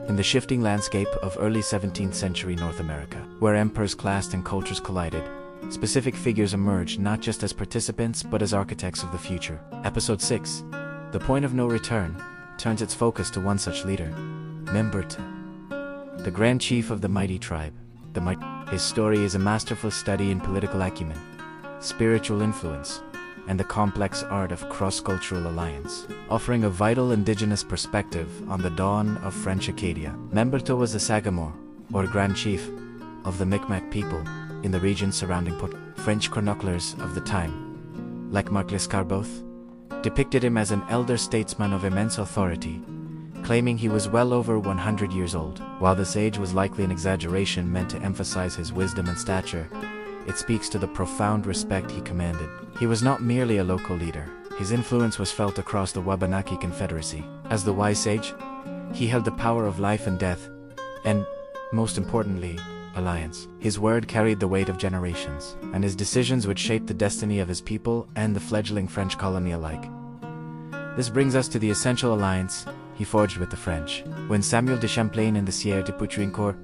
in the shifting landscape of early 17th century North America, where empires clashed and cultures collided. Specific figures emerged not just as participants but as architects of the future. Episode 6, The Point of No Return, turns its focus to one such leader, Membertou, the Grand Chief of the mighty tribe. His story is a masterful study in political acumen, spiritual influence, and the complex art of cross-cultural alliance, offering a vital indigenous perspective on the dawn of French Acadia. Membertou was the Sagamore, or Grand Chief, of the Micmac people in the region surrounding Port. French chroniclers of the time, like Marc Lescarbot, depicted him as an elder statesman of immense authority, claiming he was well over 100 years old. While this age was likely an exaggeration meant to emphasize his wisdom and stature, it speaks to the profound respect he commanded. He was not merely a local leader. His influence was felt across the Wabanaki Confederacy. As the wise sage, he held the power of life and death, and, most importantly, alliance. His word carried the weight of generations, and his decisions would shape the destiny of his people and the fledgling French colony alike. This brings us to the essential alliance he forged with the French. When Samuel de Champlain and the Sieur de Poutrincourt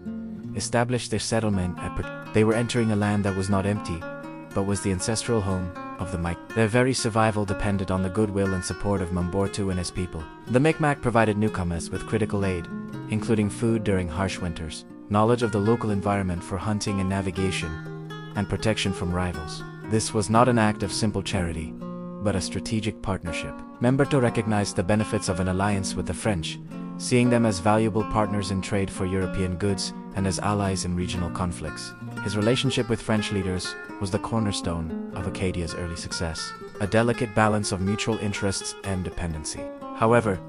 established their settlement at they were entering a land that was not empty, but was the ancestral home of the Micmac. Their very survival depended on the goodwill and support of Membertou and his people. The Micmac provided newcomers with critical aid, including food during harsh winters, knowledge of the local environment for hunting and navigation, and protection from rivals. This was not an act of simple charity, but a strategic partnership. Membertou recognized the benefits of an alliance with the French, seeing them as valuable partners in trade for European goods and as allies in regional conflicts. His relationship with French leaders was the cornerstone of Acadia's early success, a delicate balance of mutual interests and dependency. However,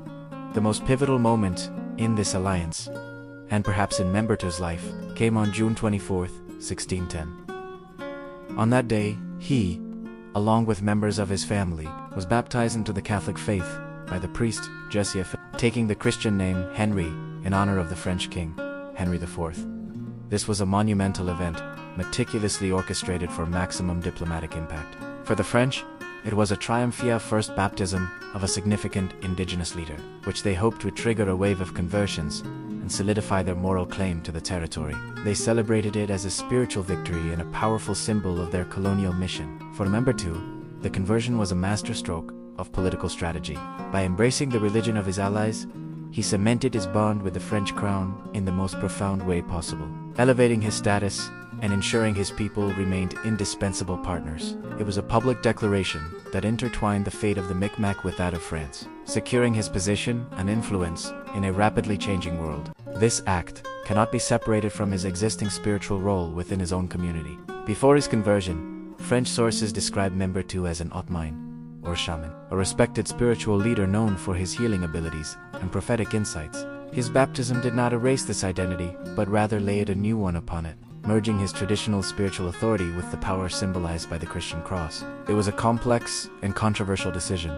the most pivotal moment in this alliance, and perhaps in Membertou's life, came on June 24, 1610. On that day, he, along with members of his family, was baptized into the Catholic faith by the priest Jesuit, taking the Christian name Henry in honor of the French king, Henry IV. This was a monumental event, meticulously orchestrated for maximum diplomatic impact. For the French, it was a triumphia first baptism of a significant indigenous leader, which they hoped would trigger a wave of conversions and solidify their moral claim to the territory. They celebrated it as a spiritual victory and a powerful symbol of their colonial mission. For Membertou, the conversion was a masterstroke of political strategy. By embracing the religion of his allies, he cemented his bond with the French crown in the most profound way possible, elevating his status and ensuring his people remained indispensable partners. It was a public declaration that intertwined the fate of the Micmac with that of France, securing his position and influence in a rapidly changing world. This act cannot be separated from his existing spiritual role within his own community. Before his conversion, French sources describe Membertou as an Otmine, or shaman, a respected spiritual leader known for his healing abilities and prophetic insights. His baptism did not erase this identity, but rather laid a new one upon it, merging his traditional spiritual authority with the power symbolized by the Christian cross. It was a complex and controversial decision,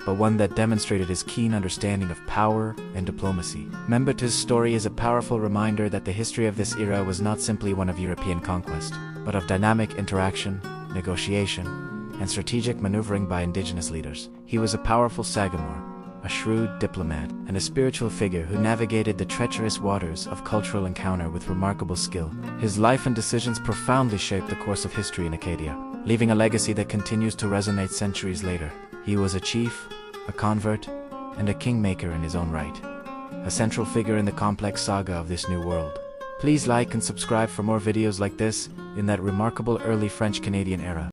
but one that demonstrated his keen understanding of power and diplomacy. Membertou's story is a powerful reminder that the history of this era was not simply one of European conquest, but of dynamic interaction, negotiation, and strategic maneuvering by indigenous leaders. He was a powerful Sagamore, a shrewd diplomat, and a spiritual figure who navigated the treacherous waters of cultural encounter with remarkable skill. His life and decisions profoundly shaped the course of history in Acadia, leaving a legacy that continues to resonate centuries later. He was a chief, a convert, and a kingmaker in his own right, a central figure in the complex saga of this new world. Please like and subscribe for more videos like this in that remarkable early French-Canadian era.